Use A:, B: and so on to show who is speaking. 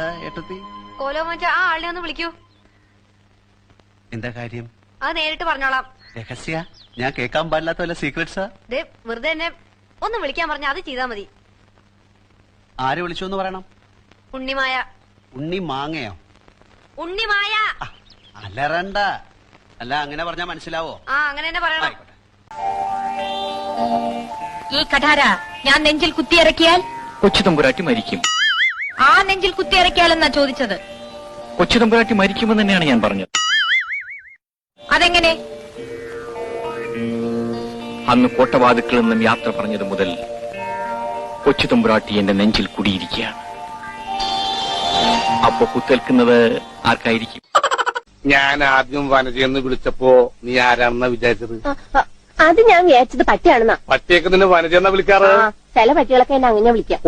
A: എന്താ ഏട്ടത്തി?
B: കോലോ മറ്റ ആ ആളിനെ ഒന്ന് വിളിക്കൂ.
A: എന്താ കാര്യം?
B: അത് നേരിട്ട് പറഞ്ഞോളാം.
A: രഹസ്യ? ഞാൻ കേൾക്കാൻ പാടില്ലാത്ത വല്ല സീക്രട്സാ?
B: വെറുതെ എന്നെ ഒന്ന് വിളിക്കാൻ പറഞ്ഞ അത് ചെയ്താ മതി.
A: ആര് വിളിച്ചു എന്ന് പറയണം?
B: ഉണ്ണിമായ.
A: ഉണ്ണി മാങ്ങയോ?
B: ഉണ്ണിമായ.
A: അലറണ്ട. അല്ല അങ്ങനെ പറഞ്ഞാ മനസ്സിലാവോ?
B: ആ അങ്ങനെ തന്നെ പറയണം.
C: ഈ കഠാര ഞാൻ നെഞ്ചിൽ കുത്തിയിറക്കിയാൽ
D: കൊച്ചുതമ്പുരാട്ടി മരിക്കും.
C: ആ നെഞ്ചിൽ കുത്തിയിറക്കിയാലെന്നാ ചോദിച്ചത്.
D: കൊച്ചുതമ്പുരാട്ടി മരിക്കുമെന്ന് തന്നെയാണ് ഞാൻ പറഞ്ഞത്.
C: അതെങ്ങനെ?
D: അന്ന് കോട്ടവാതുക്കളിൽ നിന്നും യാത്ര പറഞ്ഞത് മുതൽ കൊച്ചുതമ്പുരാട്ടി എന്റെ നെഞ്ചിൽ കുടിയിരിക്കുകയാണ്. അപ്പൊ കുത്തേൽക്കുന്നത് ആർക്കായിരിക്കും?
E: ഞാൻ ആദ്യം വനജയെന്ന് വിളിച്ചപ്പോ നീ ആരാണെന്നാ വിചാരിച്ചത്?
F: അത് ഞാൻ വിചാരിച്ചത് പട്ടിയാണെന്നാ.
E: പട്ടിയൊക്കെ നിന്നെ വനജയെന്നാ വിളിക്കാറ്?
F: ചില പട്ടികളൊക്കെ എന്നെ അങ്ങനെ വിളിക്കാം.